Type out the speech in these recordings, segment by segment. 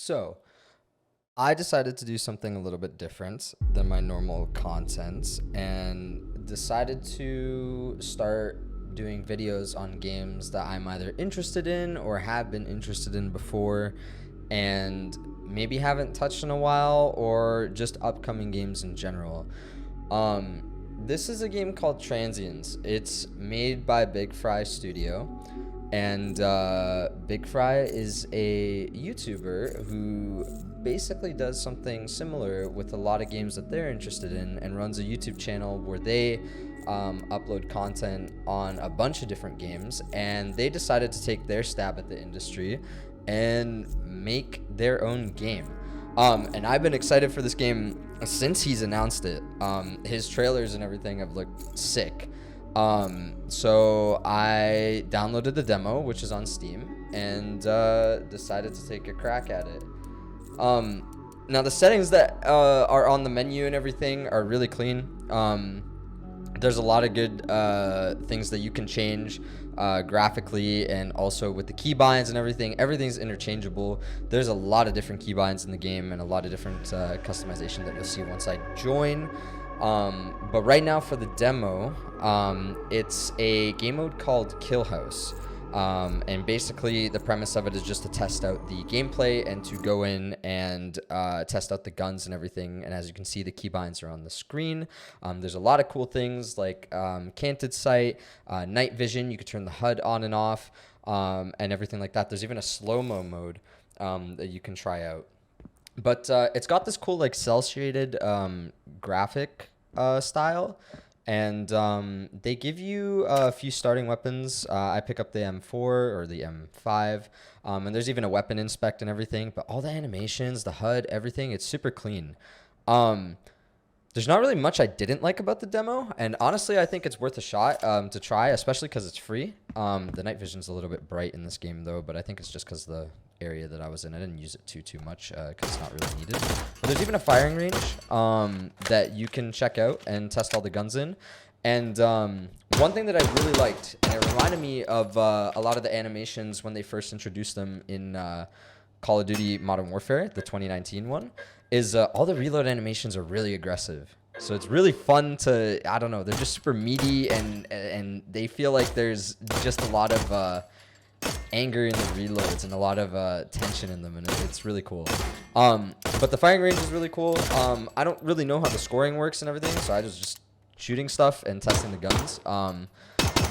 So, I decided to do something a little bit different than my normal content and decided to start doing videos on games that I'm either interested in or have been interested in before and maybe haven't touched in a while, or just upcoming games in general. This is a game called Transience. It's made by Big Fry Studio. And Big Fry is a YouTuber who basically does something similar with a lot of games that they're interested in, and runs a YouTube channel where they upload content on a bunch of different games. And they decided to take their stab at the industry and make their own game. And I've been excited for this game since he's announced it. His trailers and everything have looked sick. So I downloaded the demo, which is on Steam, and decided to take a crack at it. Now the settings that are on the menu and everything are really clean. There's a lot of good things that you can change graphically, and also with the keybinds and everything. Everything's interchangeable. There's a lot of different keybinds in the game and a lot of different customization that you'll see once I join. But right now for the demo, it's a game mode called Kill House. And basically the premise of it is just to test out the gameplay and to go in and test out the guns and everything. And as you can see, the keybinds are on the screen. There's a lot of cool things like canted sight, night vision. You could turn the HUD on and off, and everything like that. There's even a slow-mo mode that you can try out. But it's got this cool like cell shaded graphic style, and they give you a few starting weapons. I pick up the M4 or the M5, and there's even a weapon inspect and everything. But all the animations, the HUD, everything, it's super clean. There's not really much I didn't like about the demo, and honestly, I think it's worth a shot to try, especially because it's free. The night vision's a little bit bright in this game, though, but I think it's just because the area that I was in, I didn't use it too much because it's not really needed. But there's even a firing range that you can check out and test all the guns in. And one thing that I really liked, and it reminded me of a lot of the animations when they first introduced them in Call of Duty Modern Warfare, the 2019 one, is all the reload animations are really aggressive. So it's really fun to, I don't know, they're just super meaty, and they feel like there's just a lot of anger in the reloads and a lot of tension in them, and it's really cool. But the firing range is really cool. I don't really know how the scoring works and everything, so I was just shooting stuff and testing the guns.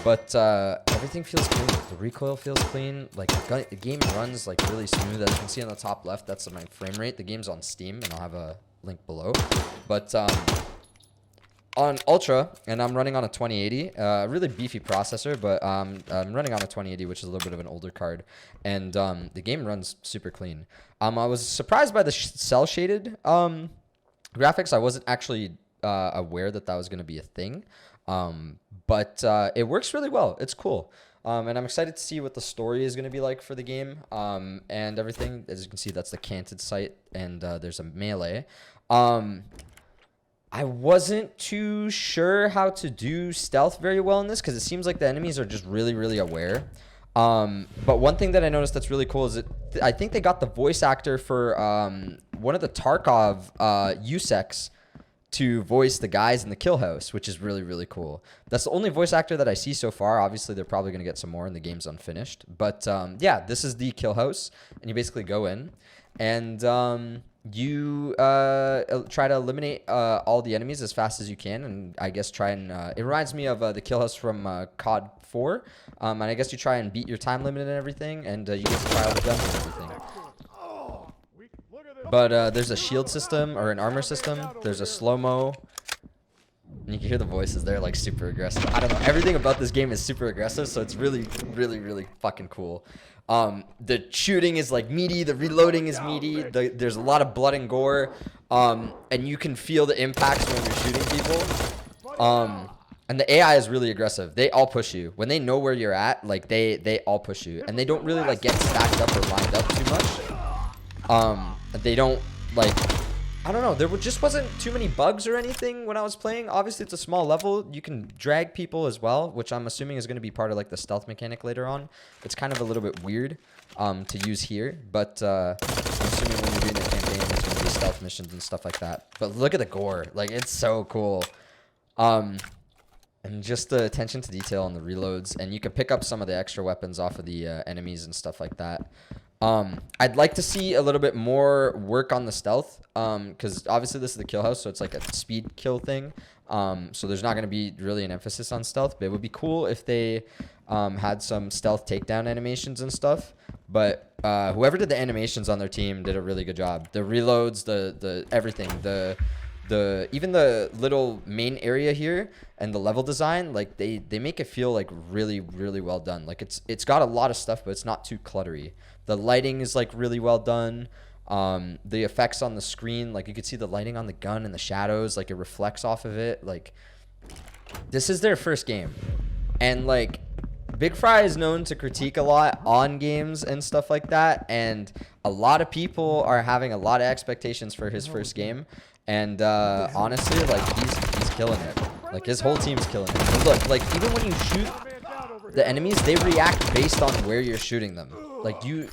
But everything feels clean. The recoil feels clean. Like the game runs like really smooth. As you can see on the top left, that's my frame rate. The game's on Steam, and I'll have a link below. But on Ultra, and I'm running on a 2080, really beefy processor, but I'm running on a 2080, which is a little bit of an older card, and the game runs super clean. I was surprised by the cell shaded graphics. I wasn't actually aware that was going to be a thing, but it works really well. It's cool. And I'm excited to see what the story is going to be like for the game, and everything. As you can see, that's the canted sight, and there's a melee. I wasn't too sure how to do stealth very well in this, because it seems like the enemies are just really, really aware. But one thing that I noticed that's really cool is I think they got the voice actor for one of the Tarkov USECs to voice the guys in the Kill House, which is really, really cool. That's the only voice actor that I see so far. Obviously, they're probably going to get some more, and the game's unfinished. But yeah, this is the Kill House, and you basically go in, and you try to eliminate all the enemies as fast as you can, and I guess try and it reminds me of the Kill House from COD 4, and I guess you try and beat your time limit and everything, and you get to try all the guns and everything. But there's a shield system or an armor system. There's a slow-mo. And you can hear the voices. They're like super aggressive. I don't know. Everything about this game is super aggressive, so it's really, really, really fucking cool. The shooting is like meaty. The reloading is meaty. There's a lot of blood and gore. And you can feel the impacts when you're shooting people. And the AI is really aggressive. They all push you. When they know where you're at, like they all push you. And they don't really like get stacked up or lined up too much. They don't like, I don't know, there just wasn't too many bugs or anything when I was playing. Obviously, it's a small level. You can drag people as well, which I'm assuming is going to be part of like the stealth mechanic later on. It's kind of a little bit weird. to use here, but I'm assuming when you're doing the campaign, it's going to be stealth missions and stuff like that. But look at the gore. Like, it's so cool. And just the attention to detail on the reloads, and you can pick up some of the extra weapons off of the enemies and stuff like that. I'd like to see a little bit more work on the stealth, because obviously this is the kill house, so it's like a speed kill thing. So there's not going to be really an emphasis on stealth, but it would be cool if they had some stealth takedown animations and stuff. But whoever did the animations on their team did a really good job. The reloads, the everything, even the little main area here and the level design, like they make it feel like really, really well done. Like it's got a lot of stuff, but it's not too cluttery. The lighting is like really well done. The effects on the screen, like you could see the lighting on the gun and the shadows, like it reflects off of it. Like, this is their first game, and like Big Fry is known to critique a lot on games and stuff like that, and a lot of people are having a lot of expectations for his first game. And honestly, like he's killing it. Like his whole team's killing it. And look, like even when you shoot the enemies, they react based on where you're shooting them. Like you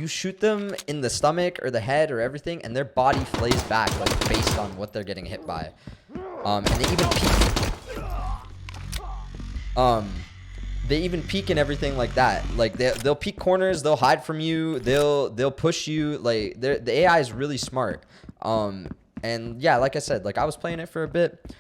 shoot them in the stomach or the head or everything, and their body flays back like based on what they're getting hit by. And they even peek. They even peek and everything like that. Like they'll peek corners, they'll hide from you, they'll push you. Like the AI is really smart. And yeah, like I said, like I was playing it for a bit.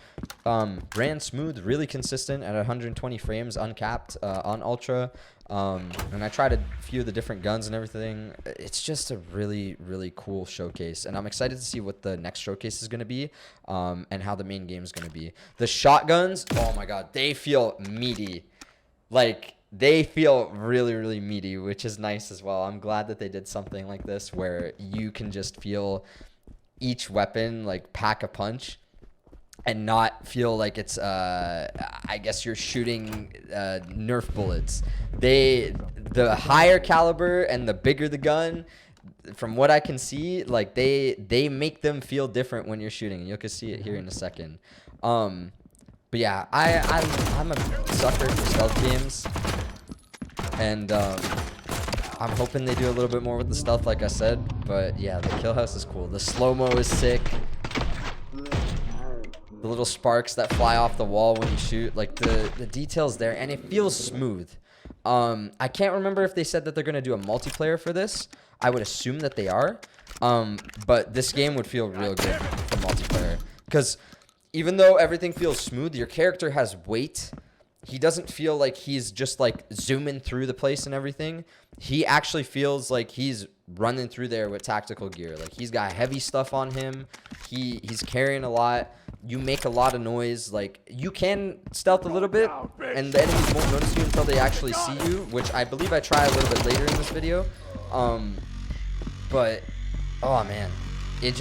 Ran smooth, really consistent at 120 frames, uncapped on Ultra. And I tried a few of the different guns and everything. It's just a really, really cool showcase. And I'm excited to see what the next showcase is going to be, and how the main game is going to be. The shotguns, oh my God, they feel meaty. Like, they feel really, really meaty, which is nice as well. I'm glad that they did something like this where you can just feel each weapon like pack a punch and not feel like it's I guess you're shooting Nerf bullets. The higher caliber and the bigger the gun, from what I can see, like they make them feel different when you're shooting, and you can see it here in a second. But yeah, I'm a sucker for stealth games, and I'm hoping they do a little bit more with the stealth, like I said. But yeah, the kill house is cool. The slow-mo is sick. The little sparks that fly off the wall when you shoot, like the details there, and it feels smooth. I can't remember if they said that they're going to do a multiplayer for this. I would assume that they are. But this game would feel real good for multiplayer, because even though everything feels smooth, your character has weight. He doesn't feel like he's just like zooming through the place and everything. He actually feels like he's running through there with tactical gear. Like he's got heavy stuff on him. He's carrying a lot. You make a lot of noise. Like you can stealth a little bit, and the enemies won't notice you until they actually see you, which I believe I try a little bit later in this video. But oh man, it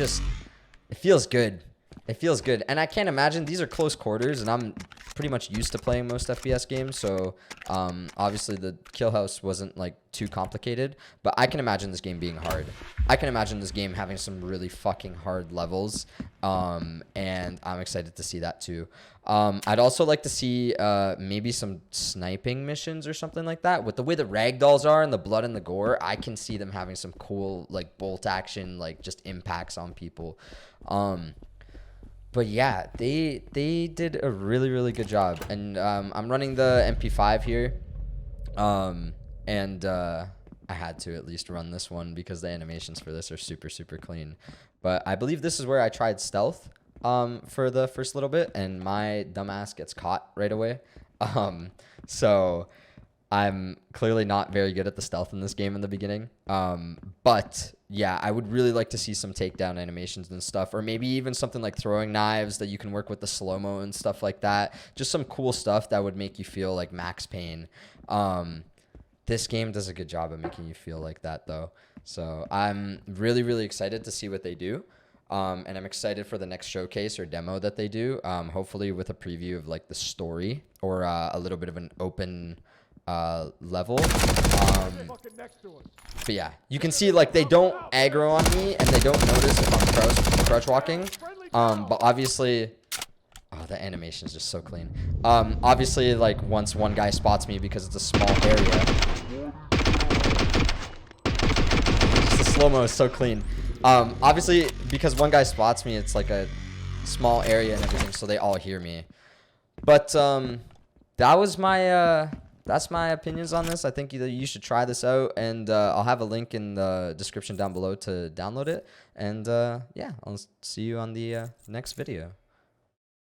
feels good. It feels good. And I can't imagine, these are close quarters, and I'm pretty much used to playing most FPS games, so obviously the kill house wasn't like too complicated, but I can imagine this game being hard. I can imagine this game having some really fucking hard levels, and I'm excited to see that too. I'd also like to see maybe some sniping missions or something like that. With the way the ragdolls are and the blood and the gore, I can see them having some cool like bolt action, like just impacts on people. But yeah, they did a really, really good job. And I'm running the MP5 here. And I had to at least run this one because the animations for this are super, super clean. But I believe this is where I tried stealth for the first little bit, and my dumbass gets caught right away. So I'm clearly not very good at the stealth in this game in the beginning. But yeah, I would really like to see some takedown animations and stuff, or maybe even something like throwing knives that you can work with the slow-mo and stuff like that. Just some cool stuff that would make you feel like Max Payne. This game does a good job of making you feel like that, though. So I'm really, really excited to see what they do. And I'm excited for the next showcase or demo that they do, hopefully with a preview of like the story or a little bit of an open level. But yeah, you can see like they don't aggro on me, and they don't notice if I'm crouch walking. But obviously, oh, the animation is just so clean. Obviously, like once one guy spots me because it's a small area, slow-mo is so clean. Obviously, because one guy spots me, it's like a small area and everything, so they all hear me. But that was my that's my opinions on this. I think you should try this out, and I'll have a link in the description down below to download it. And yeah, I'll see you on the next video.